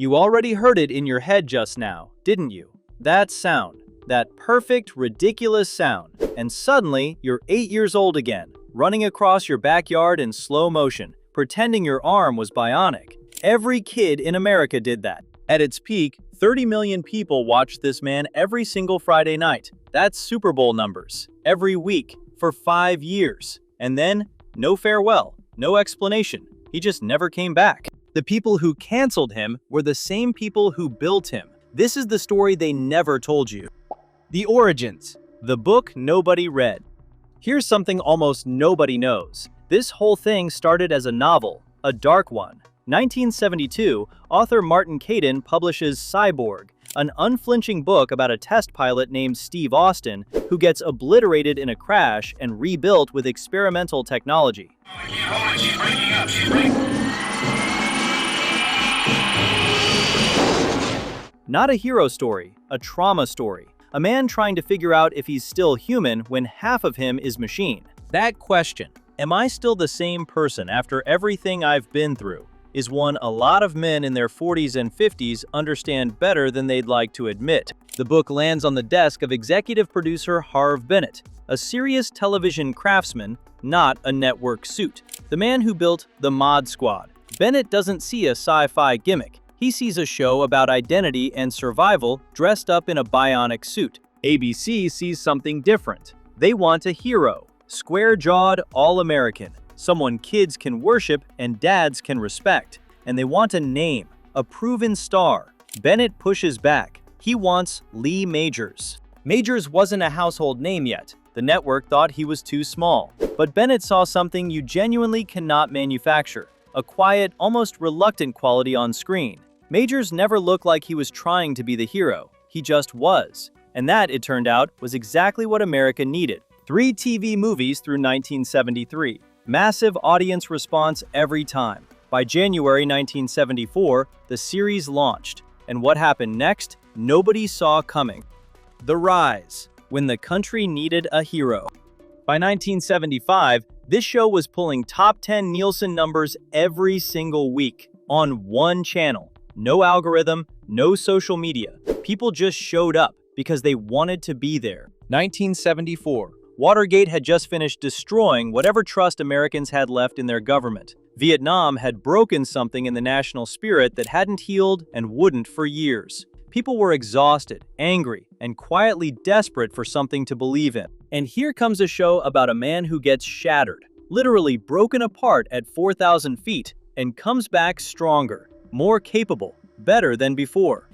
You already heard it in your head just now, didn't you? That sound. That perfect, ridiculous sound. And suddenly, you're 8 years old again, running across your backyard in slow motion, pretending your arm was bionic. Every kid in America did that. At its peak, 30 million people watched this man every single Friday night. That's Super Bowl numbers. Every week, for 5 years. And then, no farewell, no explanation. He just never came back. The people who canceled him were the same people who built him. This is the story they never told you. The origins. The book nobody read. Here's something almost nobody knows. This whole thing started as a novel, a dark one. 1972, author Martin Caidin publishes Cyborg, an unflinching book about a test pilot named Steve Austin who gets obliterated in a crash and rebuilt with experimental technology. Not a hero story, a trauma story. A man trying to figure out if he's still human when half of him is machine. That question, am I still the same person after everything I've been through, is one a lot of men in their 40s and 50s understand better than they'd like to admit. The book lands on the desk of executive producer Harve Bennett, a serious television craftsman, not a network suit. The man who built the Mod Squad. Bennett doesn't see a sci-fi gimmick. He sees a show about identity and survival dressed up in a bionic suit. ABC sees something different. They want a hero, square-jawed, all-American, someone kids can worship and dads can respect. And they want a name, a proven star. Bennett pushes back. He wants Lee Majors. Majors wasn't a household name yet. The network thought he was too small. But Bennett saw something you genuinely cannot manufacture, a quiet, almost reluctant quality on screen. Majors never looked like he was trying to be the hero. He just was. And that, it turned out, was exactly what America needed. 3 TV movies through 1973. Massive audience response every time. By January 1974, the series launched. And what happened next, nobody saw coming. The rise, when the country needed a hero. By 1975, this show was pulling top 10 Nielsen numbers every single week on one channel. No algorithm, no social media. People just showed up because they wanted to be there. 1974. Watergate had just finished destroying whatever trust Americans had left in their government. Vietnam had broken something in the national spirit that hadn't healed and wouldn't for years. People were exhausted, angry, and quietly desperate for something to believe in. And here comes a show about a man who gets shattered, literally broken apart at 4,000 feet, and comes back stronger, more capable, better than before.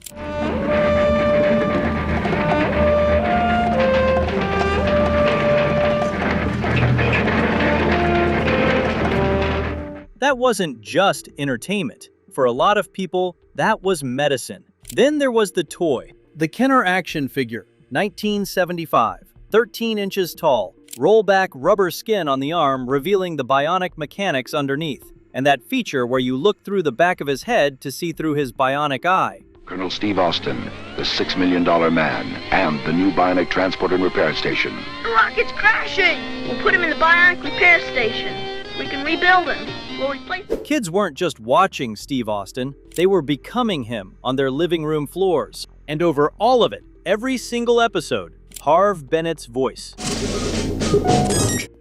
That wasn't just entertainment. For a lot of people, that was medicine. Then there was the toy. The Kenner action figure, 1975. 13 inches tall, rollback rubber skin on the arm revealing the bionic mechanics underneath. And that feature where you look through the back of his head to see through his bionic eye. Colonel Steve Austin, the $6 million man, and the new bionic transport and repair station. The rocket's crashing! We'll put him in the bionic repair station. We can rebuild him. We'll replace him. Kids weren't just watching Steve Austin, they were becoming him on their living room floors. And over all of it, every single episode, Harve Bennett's voice.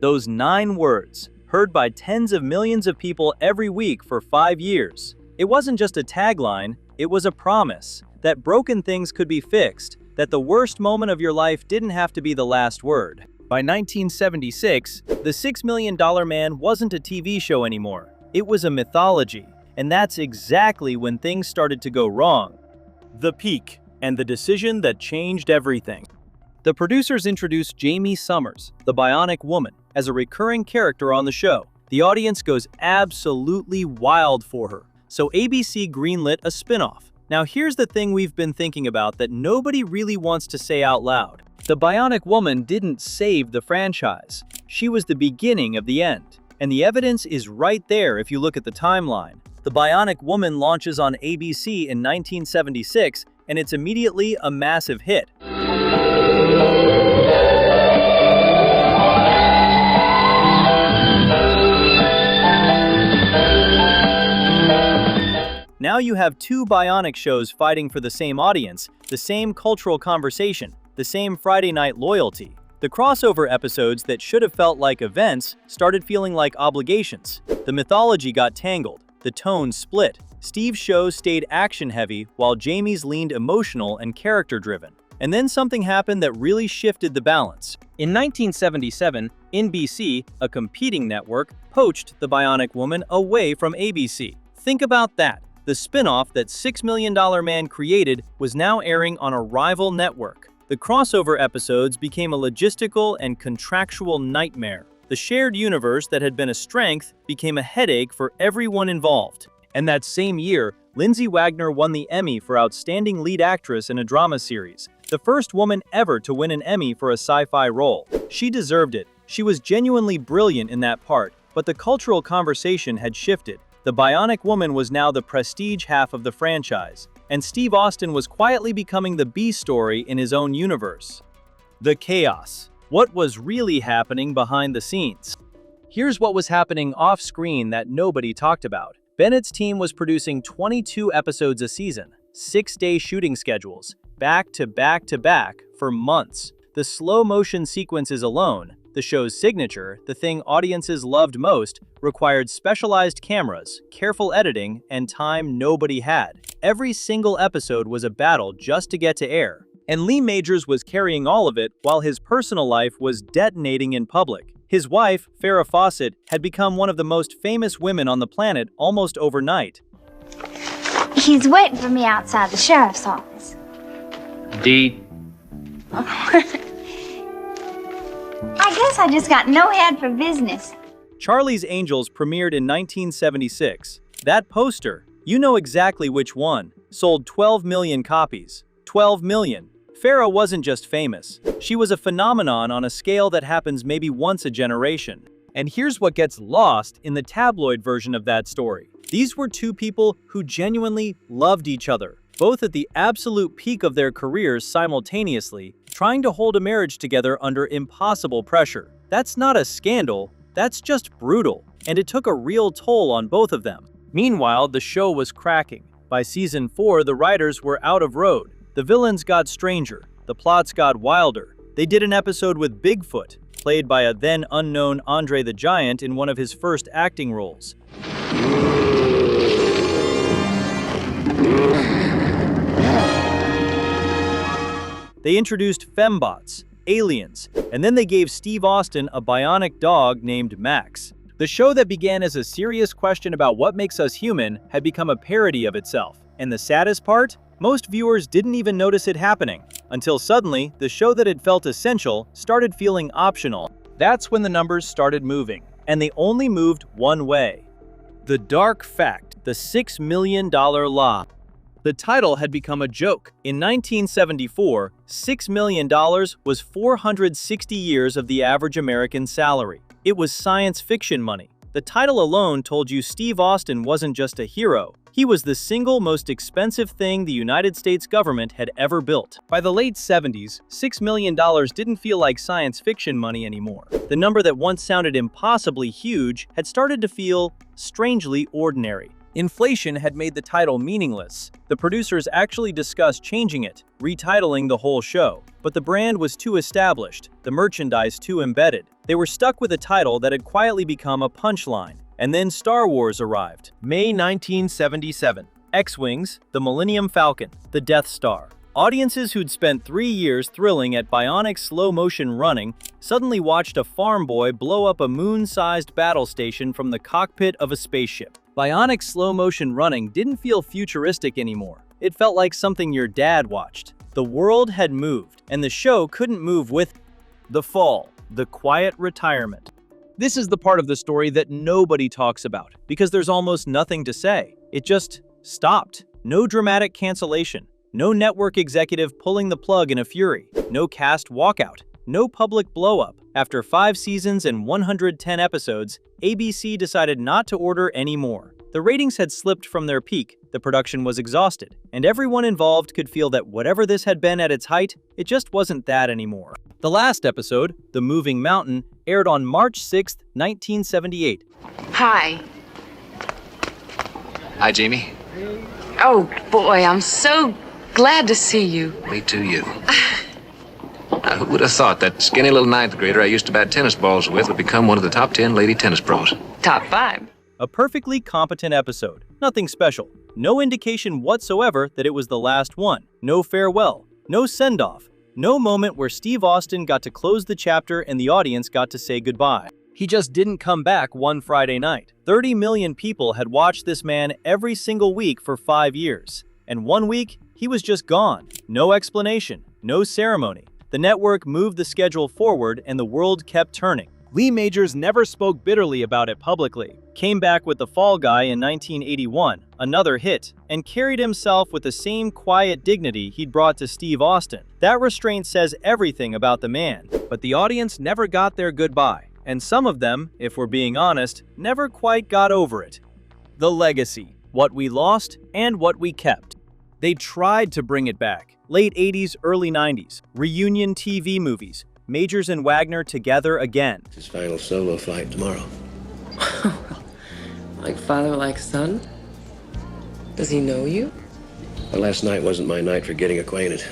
Those 9 words, heard by tens of millions of people every week for 5 years. It wasn't just a tagline, it was a promise that broken things could be fixed, that the worst moment of your life didn't have to be the last word. By 1976, the $6 Million Man wasn't a TV show anymore. It was a mythology, and that's exactly when things started to go wrong. The peak, and the decision that changed everything. The producers introduced Jamie Summers, the Bionic Woman, as a recurring character on the show. The audience goes absolutely wild for her, so ABC greenlit a spin-off. Now here's the thing we've been thinking about that nobody really wants to say out loud. The Bionic Woman didn't save the franchise. She was the beginning of the end. And the evidence is right there if you look at the timeline. The Bionic Woman launches on ABC in 1976, and it's immediately a massive hit. Now now you have two Bionic shows fighting for the same audience, the same cultural conversation, the same Friday night loyalty. The crossover episodes that should have felt like events started feeling like obligations. The mythology got tangled, the tone split. Steve's show stayed action-heavy while Jamie's leaned emotional and character-driven. And then something happened that really shifted the balance. In 1977, NBC, a competing network, poached the Bionic Woman away from ABC. Think about that. The spin-off that $6 Million Man created was now airing on a rival network. The crossover episodes became a logistical and contractual nightmare. The shared universe that had been a strength became a headache for everyone involved. And that same year, Lindsay Wagner won the Emmy for Outstanding Lead Actress in a Drama Series, the first woman ever to win an Emmy for a sci-fi role. She deserved it. She was genuinely brilliant in that part, but the cultural conversation had shifted. The Bionic Woman was now the prestige half of the franchise, and Steve Austin was quietly becoming the B story in his own universe. The chaos. What was really happening behind the scenes? Here's what was happening off-screen that nobody talked about. Bennett's team was producing 22 episodes a season, 6-day shooting schedules, back to back to back for months. The slow-motion sequences alone, the show's signature, the thing audiences loved most, required specialized cameras, careful editing, and time nobody had. Every single episode was a battle just to get to air. And Lee Majors was carrying all of it while his personal life was detonating in public. His wife, Farrah Fawcett, had become one of the most famous women on the planet almost overnight. He's waiting for me outside the sheriff's office. D. I guess I just got no head for business. Charlie's Angels premiered in 1976. That poster, you know exactly which one, sold 12 million copies. 12 million. Farrah wasn't just famous. She was a phenomenon on a scale that happens maybe once a generation. And here's what gets lost in the tabloid version of that story. These were two people who genuinely loved each other, both at the absolute peak of their careers simultaneously, trying to hold a marriage together under impossible pressure. That's not a scandal, that's just brutal, and it took a real toll on both of them. Meanwhile, the show was cracking. By season 4, the writers were out of road. The villains got stranger, the plots got wilder. They did an episode with Bigfoot, played by a then unknown Andre the Giant in one of his first acting roles. They introduced fembots, aliens, and then they gave Steve Austin a bionic dog named Max. The show that began as a serious question about what makes us human had become a parody of itself. And the saddest part? Most viewers didn't even notice it happening, until suddenly, the show that had felt essential started feeling optional. That's when the numbers started moving, and they only moved one way. The Dark Fact, the $6 Million Law. The title had become a joke. In 1974, $6 million was 460 years of the average American salary. It was science fiction money. The title alone told you Steve Austin wasn't just a hero. He was the single most expensive thing the United States government had ever built. By the late 70s, $6 million didn't feel like science fiction money anymore. The number that once sounded impossibly huge had started to feel strangely ordinary. Inflation had made the title meaningless. The producers actually discussed changing it, retitling the whole show. But the brand was too established, the merchandise too embedded. They were stuck with a title that had quietly become a punchline. And then Star Wars arrived. May 1977. X-Wings, the Millennium Falcon, the Death Star. Audiences who'd spent 3 years thrilling at bionic slow-motion running suddenly watched a farm boy blow up a moon-sized battle station from the cockpit of a spaceship. Bionic slow-motion running didn't feel futuristic anymore. It felt like something your dad watched. The world had moved, and the show couldn't move with it. The fall, the quiet retirement. This is the part of the story that nobody talks about, because there's almost nothing to say. It just stopped. No dramatic cancellation. No network executive pulling the plug in a fury. No cast walkout. No public blow-up. After 5 seasons and 110 episodes, ABC decided not to order any more. The ratings had slipped from their peak, the production was exhausted, and everyone involved could feel that whatever this had been at its height, it just wasn't that anymore. The last episode, The Moving Mountain, aired on March 6, 1978. Hi. Hi, Jamie. Oh, boy, I'm so glad to see you. Me too, you. Now, who would have thought that skinny little ninth grader I used to bat tennis balls with would become one of the top 10 lady tennis pros? Top 5. A perfectly competent episode. Nothing special. No indication whatsoever that it was the last one. No farewell. No send-off. No moment where Steve Austin got to close the chapter and the audience got to say goodbye. He just didn't come back one Friday night. 30 million people had watched this man every single week for 5 years. And one week, he was just gone. No explanation. No ceremony. The network moved the schedule forward and the world kept turning. Lee Majors never spoke bitterly about it publicly, came back with The Fall Guy in 1981, another hit, and carried himself with the same quiet dignity he'd brought to Steve Austin. That restraint says everything about the man, but the audience never got their goodbye, and some of them, if we're being honest, never quite got over it. The legacy, what we lost and what we kept. They tried to bring it back. Late 80s, early 90s, reunion TV movies, Majors and Wagner together again. His final solo flight tomorrow. Like father, like son? Does he know you? Well, last night wasn't my night for getting acquainted.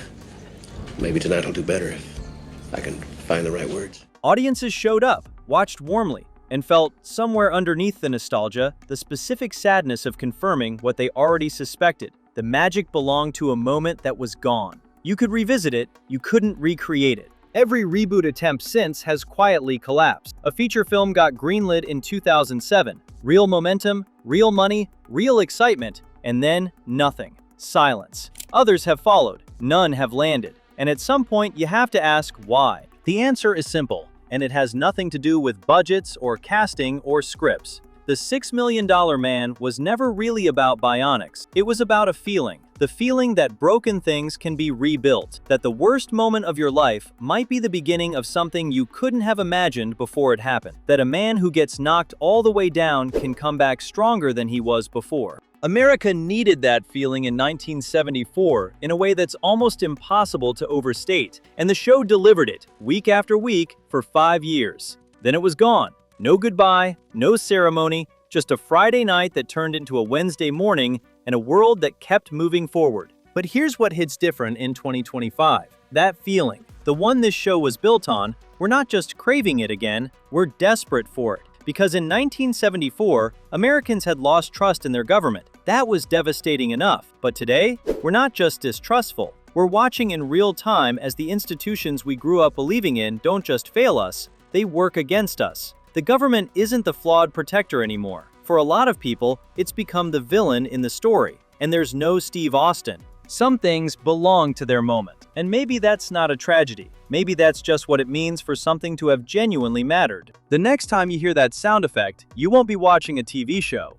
Maybe tonight will do better if I can find the right words. Audiences showed up, watched warmly, and felt, somewhere underneath the nostalgia, the specific sadness of confirming what they already suspected. The magic belonged to a moment that was gone. You could revisit it, you couldn't recreate it. Every reboot attempt since has quietly collapsed. A feature film got greenlit in 2007. Real momentum, real money, real excitement, and then nothing. Silence. Others have followed. None have landed. And at some point, you have to ask why. The answer is simple, and it has nothing to do with budgets or casting or scripts. The $6 Million Man was never really about bionics. It was about a feeling. The feeling that broken things can be rebuilt. That the worst moment of your life might be the beginning of something you couldn't have imagined before it happened. That a man who gets knocked all the way down can come back stronger than he was before. America needed that feeling in 1974 in a way that's almost impossible to overstate. And the show delivered it, week after week, for 5 years. Then it was gone. No goodbye, no ceremony, just a Friday night that turned into a Wednesday morning and a world that kept moving forward. But here's what hits different in 2025. That feeling, the one this show was built on, we're not just craving it again, we're desperate for it. Because in 1974, Americans had lost trust in their government. That was devastating enough. But today, we're not just distrustful. We're watching in real time as the institutions we grew up believing in don't just fail us, they work against us. The government isn't the flawed protector anymore. For a lot of people, it's become the villain in the story, and there's no Steve Austin. Some things belong to their moment, and maybe that's not a tragedy. Maybe that's just what it means for something to have genuinely mattered. The next time you hear that sound effect, you won't be watching a TV show.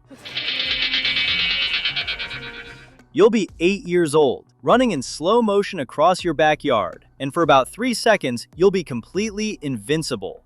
You'll be 8 years old, running in slow motion across your backyard, and for about 3 seconds, you'll be completely invincible.